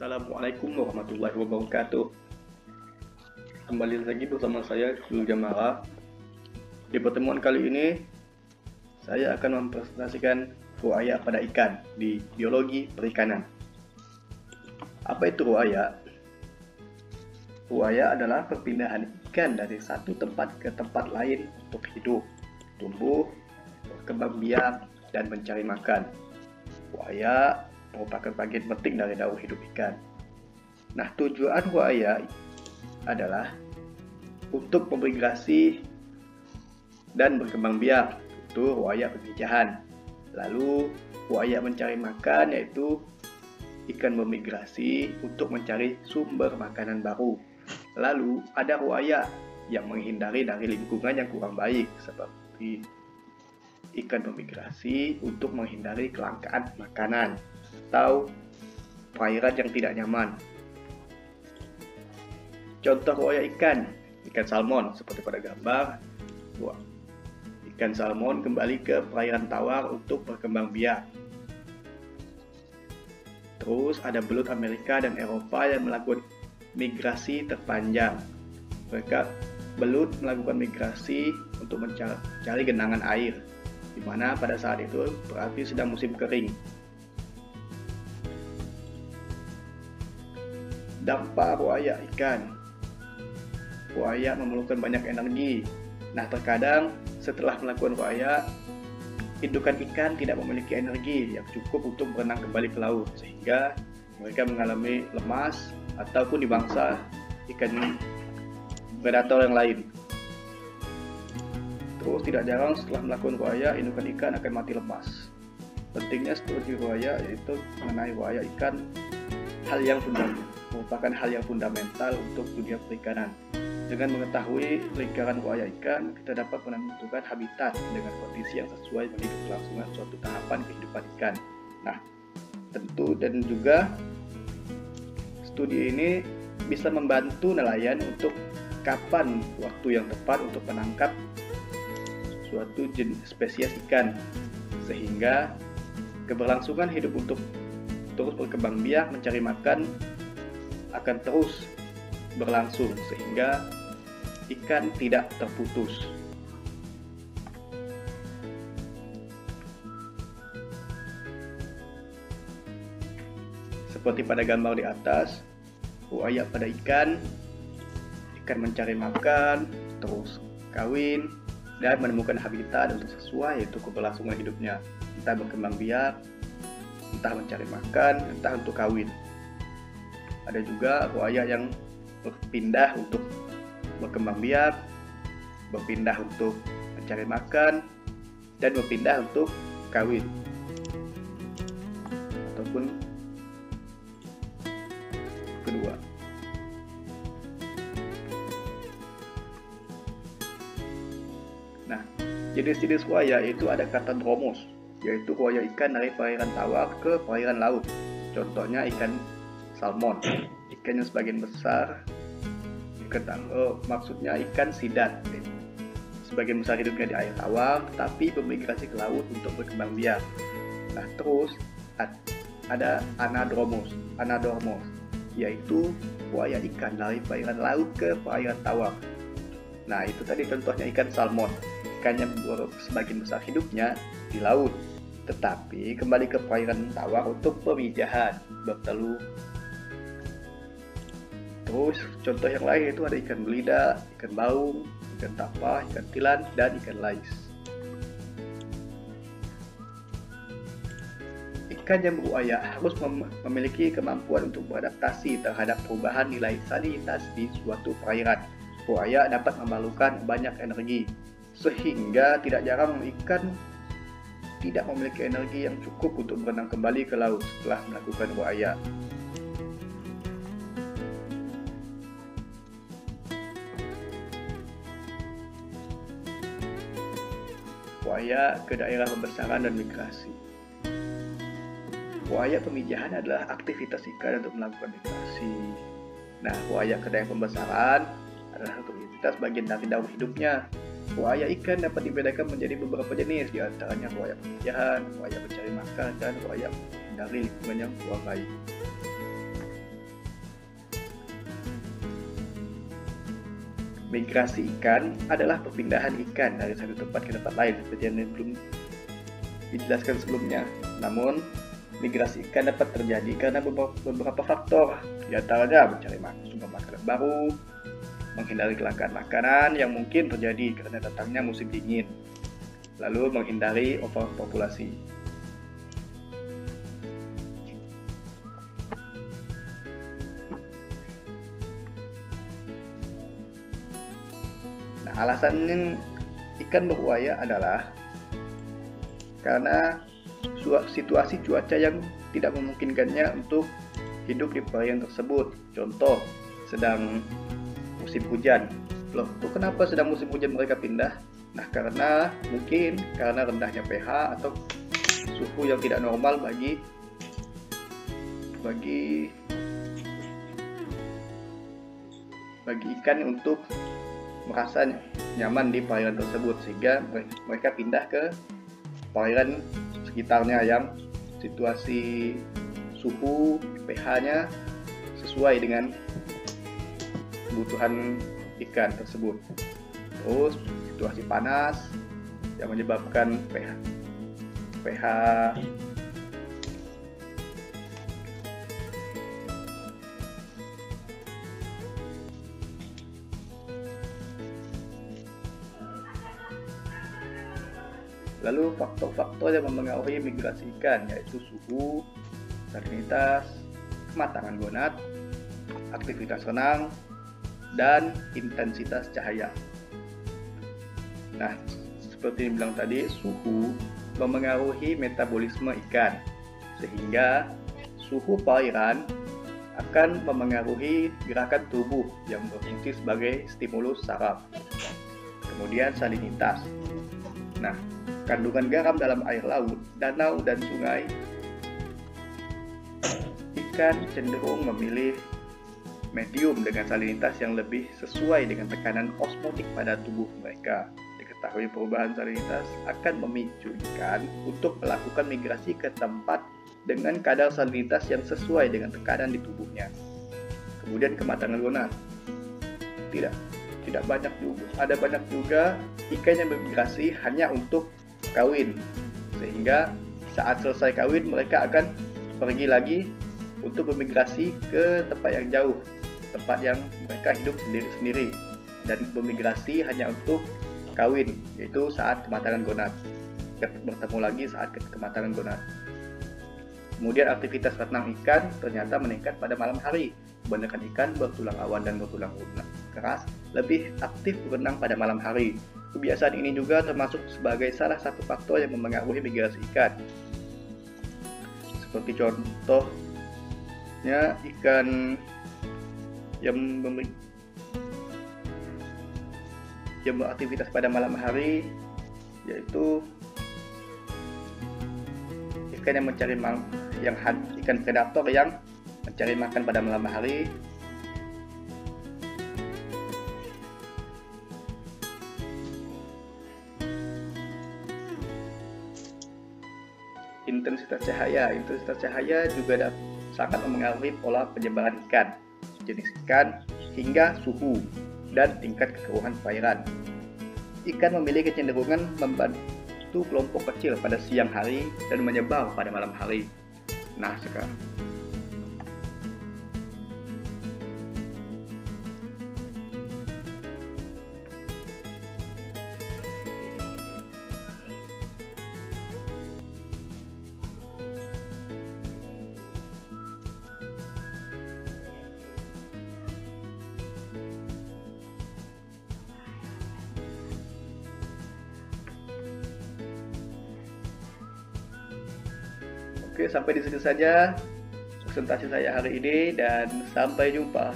Assalamualaikum warahmatullahi wabarakatuh. Kembali lagi bersama saya Zul Jamara. Di pertemuan kali ini saya akan mempresentasikan ruaya pada ikan di biologi perikanan. Apa itu ruaya? Ruaya adalah perpindahan ikan dari satu tempat ke tempat lain untuk hidup, tumbuh, berkembang biak, dan mencari makan. Ruaya merupakan bagian penting dari daur hidup ikan. Nah, tujuan ruaya adalah untuk memigrasi dan berkembang biak, itu ruaya pemijahan. Lalu ruaya mencari makan, yaitu ikan memigrasi untuk mencari sumber makanan baru. Lalu ada ruaya yang menghindari dari lingkungan yang kurang baik, seperti ikan memigrasi untuk menghindari kelangkaan makanan atau perairan yang tidak nyaman. Contoh ruaya ikan salmon seperti pada gambar. Ikan salmon kembali ke perairan tawar untuk berkembang biak. Terus ada belut Amerika dan Eropa yang melakukan migrasi terpanjang. Belut melakukan migrasi untuk mencari genangan air, di mana pada saat itu berarti sedang musim kering. Dampak ruaya ikan. Ruaya memerlukan banyak energi. Nah, terkadang setelah melakukan ruaya, indukan ikan tidak memiliki energi yang cukup untuk berenang kembali ke laut, sehingga mereka mengalami lemas ataupun dibangsa ikan predator yang lain. Terus tidak jarang setelah melakukan ruaya, indukan ikan akan mati lemas. Pentingnya studi ruaya yaitu mengenai ruaya ikan merupakan hal yang fundamental untuk dunia perikanan. Dengan mengetahui lingkaran ruaya ikan, kita dapat menentukan habitat dengan kondisi yang sesuai bagi keberlangsungan suatu tahapan kehidupan ikan. Nah, tentu dan juga studi ini bisa membantu nelayan untuk kapan waktu yang tepat untuk menangkap suatu jenis spesies ikan, sehingga keberlangsungan hidup untuk terus berkembang biak mencari makan akan terus berlangsung, sehingga ikan tidak terputus. Seperti pada gambar di atas, ruaya pada ikan mencari makan, terus kawin, dan menemukan habitat untuk sesuai yaitu keberlangsungan hidupnya, entah berkembang biak, entah mencari makan, entah untuk kawin. Ada juga ruaya yang berpindah untuk berkembang biak, berpindah untuk mencari makan, dan berpindah untuk kawin ataupun kedua. Nah, jenis-jenis ruaya itu ada katadromos, yaitu ruaya ikan dari perairan tawar ke perairan laut. Contohnya ikan salmon, ikan yang sebagian besar maksudnya ikan sidat, sebagian besar hidupnya di air tawar tapi bermigrasi ke laut untuk berkembang biak. Nah, terus ada anadromos, yaitu ruaya ikan dari perairan laut ke perairan tawar. Nah, itu tadi contohnya ikan salmon, ikan yang sebagian besar hidupnya di laut tetapi kembali ke perairan tawar untuk pemijahan, bertelur. Terus contoh yang lain itu ada ikan belida, ikan baung, ikan tapah, ikan tilan, dan ikan lais. Ikan yang beruaya harus memiliki kemampuan untuk beradaptasi terhadap perubahan nilai salinitas di suatu perairan. Ruaya dapat memerlukan banyak energi, sehingga tidak jarang ikan tidak memiliki energi yang cukup untuk berenang kembali ke laut setelah melakukan ruaya. Ruaya ke daerah pembesaran dan migrasi. Ruaya pemijahan adalah aktivitas ikan untuk melakukan migrasi. Nah, ruaya ke daerah pembesaran adalah aktivitas bagian dari daur hidupnya. Ruaya ikan dapat dibedakan menjadi beberapa jenis, di antaranya ruaya pemijahan, ruaya mencari makan, dan ruaya dari lingkungan yang kurang baik. Migrasi ikan adalah perpindahan ikan dari satu tempat ke tempat lain seperti yang belum dijelaskan sebelumnya. Namun, migrasi ikan dapat terjadi karena beberapa faktor, di antaranya mencari sumber makanan baru, menghindari kelangkaan makanan yang mungkin terjadi karena datangnya musim dingin, lalu menghindari overpopulasi. Nah, alasan ikan berbuaya adalah karena situasi cuaca yang tidak memungkinkannya untuk hidup di perairan tersebut. Contoh, sedang musim hujan. Loh, kenapa sedang musim hujan mereka pindah? Nah, mungkin karena rendahnya pH atau suhu yang tidak normal bagi ikan untuk merasa nyaman di perairan tersebut, sehingga mereka pindah ke perairan sekitarnya yang situasi suhu pH-nya sesuai dengan kebutuhan ikan tersebut. Terus situasi panas yang menyebabkan pH Lalu faktor-faktor yang mempengaruhi migrasi ikan yaitu suhu, salinitas, kematangan gonad, aktivitas renang, dan intensitas cahaya. Nah, seperti yang bilang tadi, suhu mempengaruhi metabolisme ikan, sehingga suhu perairan akan mempengaruhi gerakan tubuh yang berfungsi sebagai stimulus saraf. Kemudian salinitas. Nah, kandungan garam dalam air laut, danau, dan sungai, ikan cenderung memilih medium dengan salinitas yang lebih sesuai dengan tekanan osmotik pada tubuh mereka. Diketahui perubahan salinitas akan memicu ikan untuk melakukan migrasi ke tempat dengan kadar salinitas yang sesuai dengan tekanan di tubuhnya. Kemudian kematangan gonad. Tidak banyak juga. Ada banyak juga ikan yang bermigrasi hanya untuk kawin, sehingga saat selesai kawin mereka akan pergi lagi untuk bermigrasi ke tempat yang jauh, tempat yang mereka hidup sendiri-sendiri, dan bermigrasi hanya untuk kawin, yaitu saat kematangan gonad. Bertemu lagi saat kematangan gonad. Kemudian aktivitas renang ikan ternyata meningkat pada malam hari. Kebanyakan ikan bertulang awan dan bertulang keras lebih aktif berenang pada malam hari. Kebiasaan ini juga termasuk sebagai salah satu faktor yang mempengaruhi migrasi ikan. Seperti contohnya ikan yang beraktivitas pada malam hari, yaitu ikan yang mencari ikan predator yang mencari makan pada malam hari. Intensitas cahaya juga sangat mempengaruhi pola penyebaran ikan, jenis ikan, hingga suhu dan tingkat kekeruhan perairan. Ikan memiliki kecenderungan membantu kelompok kecil pada siang hari dan menyebar pada malam hari. Nah, sekarang Oke, sampai di situ saja presentasi saya hari ini, dan sampai jumpa.